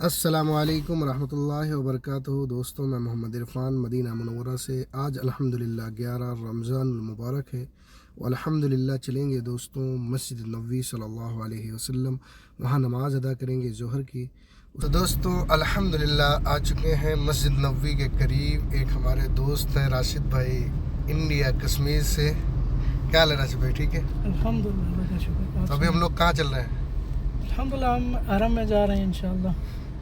अस्सलामुअलैकुम रहमतुल्लाहि व बरकातुहू। दोस्तों, मैं मोहम्मद इरफान मदीना मुनव्वरा से। आज अल्हम्दुलिल्लाह 11 रमज़ान मुबारक है। अल्हम्दुलिल्लाह चलेंगे दोस्तों मस्जिद नबवी सल्लल्लाहु अलैहि वसल्लम, वहाँ नमाज़ अदा करेंगे ज़ोहर की। तो दोस्तों अल्हम्दुलिल्लाह आ चुके हैं मस्जिद नबवी के करीब। एक हमारे दोस्त हैं राशिद भाई, इंडिया कश्मीर से। क्या हाल है राशिद भाई, ठीक है? अल्हम्दुलिल्लाह। तो अभी हम लोग कहाँ चल रहे हैं? अल्हम्दुलिल्लाह हम हरम में जा रहे हैं इंशाल्लाह।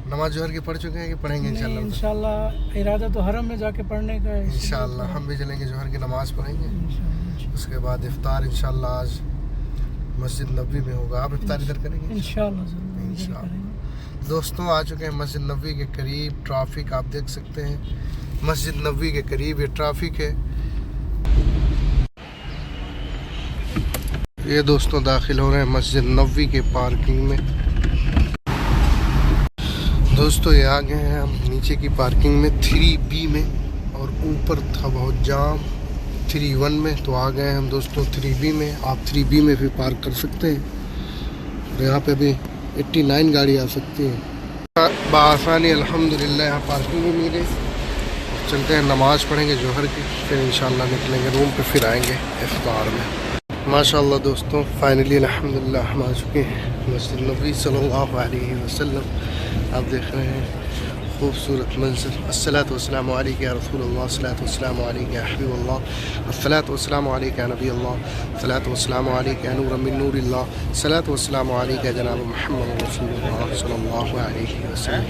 नमाज जोहर की पढ़ चुके हैं कि पढ़ेंगे इंशाल्लाह? इंशाल्लाह इरादा तो हरम में जाके पढ़ने का है। इंशाल्लाह हम भी चलेंगे, जोहर की नमाज़ पढ़ेंगे। इंशाल्लाह उसके बाद इफ्तार इंशाल्लाह आज मस्जिद नबवी में होगा। आप इफ्तार इधर करेंगे? इंशाल्लाह ज़रूर इंशाल्लाह। दोस्तों आ चुके हैं मस्जिद नबवी के करीब। ट्रैफिक आप देख सकते हैं, मस्जिद नबवी के करीब ये ट्रैफिक है। ये दोस्तों दाखिल हो रहे हैं मस्जिद नबवी के पार्किंग में। दोस्तों ये आ गए हैं हम नीचे की पार्किंग में 3B में, और ऊपर था बहुत जाम 3-1 में। तो आ गए हम दोस्तों 3B में। आप 3B में भी पार्क कर सकते हैं। और यहाँ पे भी 89 गाड़ी आ सकती है बआसानी। अल्हम्दुलिल्लाह यहाँ पार्किंग भी मिल गई। चलते हैं, नमाज़ पढ़ेंगे जोहर की, फिर इंशाल्लाह निकलेंगे रूम पे, फिर आएंगे इफ्तार में। माशाअल्लाह दोस्तों फाइनली अल्हम्दुलिल्लाह हम आ चुके हैं मस्जिद नबवी सल्लल्लाहु अलैहि वसल्लम। आप देख रहे हैं खूबसूरत मंजर। अस्सलातु वस्सलामु अलैका या रसूलल्लाह, अस्सलातु वस्सलामु अलैका या हबीबल्लाह, अस्सलातु वस्सलामु अलैका या नबी अल्लाह, अस्सलातु वस्सलामु अलैका या नूरम मिन नूरिल्लाह, अस्सलातु वस्सलामु अलैका जनाब मुहम्मद रसूलुल्लाह सल्लल्लाहु अलैहि वसल्लम।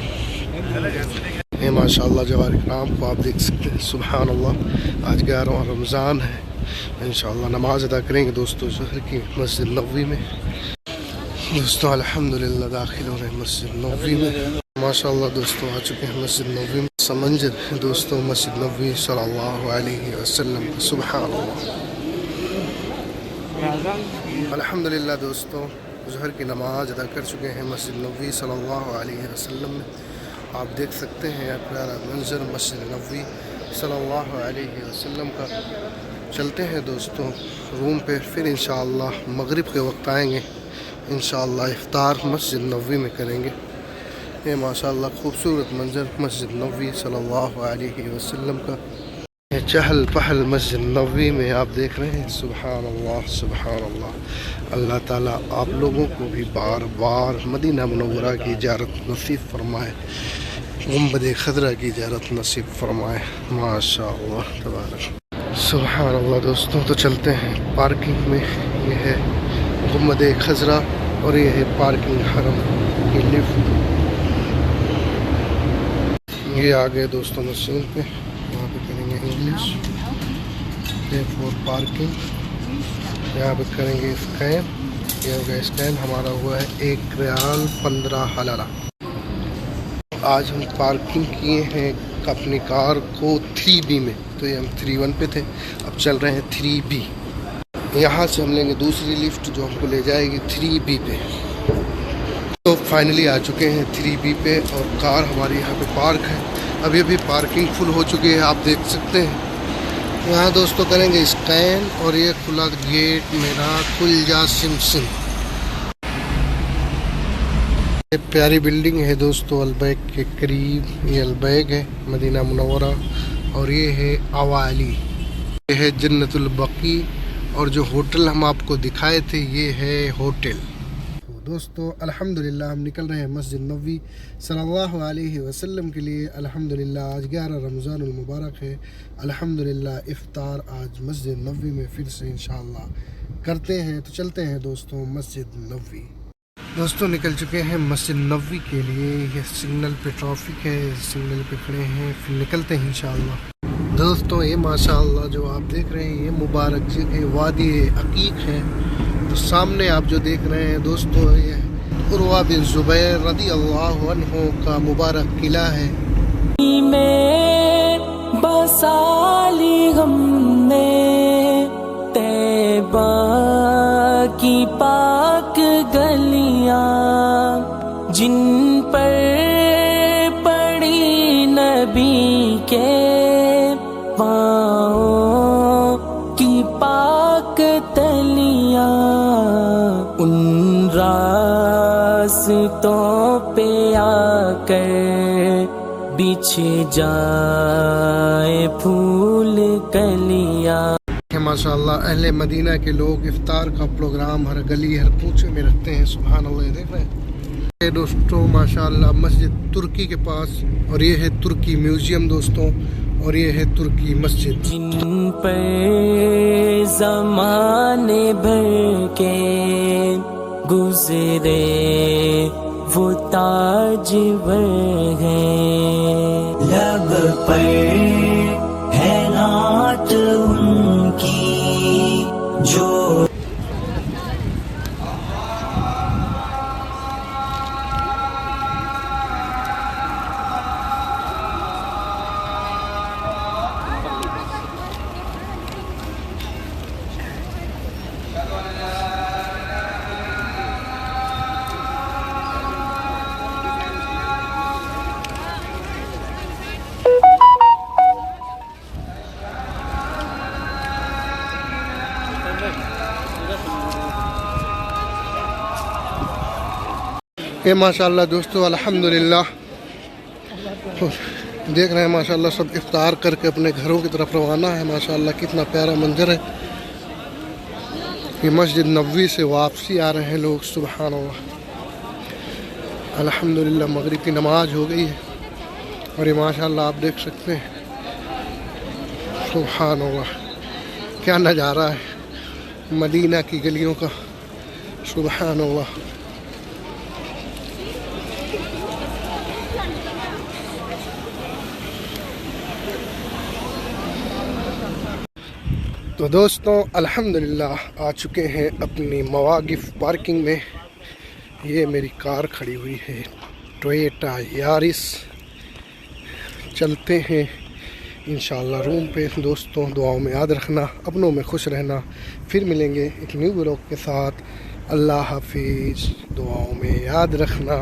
माशाअल्लाह जवार इकराम को आप देख सकते हैं। सुबहानअल्लाह आज 11वां रमज़ान है। इंशाअल्लाह नमाज अदा करेंगे दोस्तों ज़ोहर की मस्जिद नबवी में। दोस्तों अल्हम्दुलिल्लाह दाखिल हो रहे हैं मस्जिद नबवी में। माशाअल्लाह दोस्तों आ चुके हैं मस्जिद नबवी में। समंजर है दोस्तों मस्जिद नबवी सल्लल्लाहु अलैहि वसल्लम। सुबहानअल्लाह। अल्हम्दुलिल्लाह दोस्तों ज़ोहर की नमाज अदा कर चुके हैं मस्जिद नबवी सल्लल्लाहु अलैहि वसल्लम में। आप देख सकते हैं प्यारा मंजर मस्जिद नबवी सल्लल्लाहु अलैहि वसल्लम का। चलते हैं दोस्तों रूम पे, फिर इंशाअल्लाह मगरिब के वक्त आएंगे। इंशाअल्लाह इफ्तार मस्जिद नबवी में करेंगे। ये माशाअल्लाह खूबसूरत मंजर मस्जिद नबवी सल्लल्लाहु अलैहि वसल्लम का। ये चहल पहल मस्जिद नबवी में आप देख रहे हैं। सुबहानअल्लाह सुबहानअल्लाह। अल्लाह ताला आप लोगों को भी बार बार मदीना मुनव्वरा की ज़ियारत नसीब फरमाए, गुंबद खज़रा की ज़ियारत नसीब फरमाए। माशाअल्लाह तबारक सुबहानअल्लाह। दोस्तों तो चलते हैं पार्किंग में। ये है गुंबद खज़रा और ये है पार्किंग हरम की लिफ्ट। ये आ गए दोस्तों मशीन पे, यहाँ पे करेंगे इंग्लिश पे फॉर पार्किंग। यहाँ पे करेंगे स्कैन। ये हो गया स्कैन, हमारा हुआ है 1 रियाल 15 हलाला। आज हम पार्किंग किए हैं अपनी कार को 3B में। तो ये हम 3-1 पे थे, अब चल रहे हैं 3B। यहाँ से हम लेंगे दूसरी लिफ्ट जो हमको ले जाएगी 3B पे। तो फाइनली आ चुके हैं 3B पे और कार हमारी यहाँ पे पार्क है। अभी अभी पार्किंग फुल हो चुकी है, आप देख सकते हैं। यहाँ दोस्तों करेंगे स्कैन और ये खुला गेट मेरा खुल जा सिम सिम। ये प्यारी बिल्डिंग है दोस्तों अलबैग के करीब। ये अलबैग है मदीना मुनव्वरा, और ये है अवाली, ये है जन्नतुल बकी, और जो होटल हम आपको दिखाए थे ये है होटल। तो दोस्तों अल्हम्दुलिल्लाह हम निकल रहे हैं मस्जिद नबवी सल्लल्लाहु अलैहि वसल्लम के लिए। अल्हम्दुलिल्लाह आज 11 रमज़ान मुबारक है। अल्हम्दुलिल्लाह इफ्तार आज मस्जिद नबवी में फिर से इंशाअल्लाह करते हैं। तो चलते हैं दोस्तों मस्जिद नबवी। दोस्तों निकल चुके हैं मस्जिद नबवी के लिए। ये सिग्नल पे ट्रैफिक है, सिग्नल पे खड़े हैं, फिर निकलते हैं इंशाअल्लाह। दोस्तों ये माशाअल्लाह जो आप देख रहे हैं ये मुबारक जगह वादी अकीक है। तो सामने आप जो देख रहे हैं दोस्तों ये उर्वा बिन ज़ुबैर रज़ी अल्लाहु अन्हु का मुबारक किला है। बसाली हमने तैबा की पाक गलियां, जिन पर पड़ी नबी के पाँव की पाक तलियां, उन रास्ते रास्तों पे आकर बिछे जाए फूल कलियां। माशाअल्लाह अहले मदीना के लोग इफ्तार का प्रोग्राम हर गली हर कूचे में रखते हैं। सुभान अल्लाह, देख रहे हैं ये दोस्तों माशाअल्लाह मस्जिद तुर्की के पास, और ये है तुर्की म्यूज़ियम दोस्तों, और ये है तुर्की मस्जिद। जिन पर ज़माने भर के गुज़रे वो ताजवर हैं। लब पर है नात उनकी जो ये माशाअल्लाह दोस्तों अल्हम्दुलिल्लाह देख रहे हैं माशाअल्लाह सब इफ्तार करके अपने घरों की तरफ रवाना है। माशाअल्लाह कितना प्यारा मंजर है। ये मस्जिद नबवी से वापसी आ रहे हैं लोग। सुभान अल्लाह, अल्हम्दुलिल्लाह मगरिब की नमाज हो गई है और ये माशाअल्लाह आप देख सकते हैं। सुभान अल्लाह, क्या नज़ारा है मदीना की गलियों का। सुभान अल्लाह। तो दोस्तों अल्हम्दुलिल्लाह आ चुके हैं अपनी मवाक़िफ़ पार्किंग में। ये मेरी कार खड़ी हुई है टोयोटा यारिस। चलते हैं इंशाअल्लाह रूम पे। दोस्तों दुआओं में याद रखना, अपनों में खुश रहना। फिर मिलेंगे एक न्यू ब्लॉग के साथ। अल्लाह हाफिज़, दुआओं में याद रखना।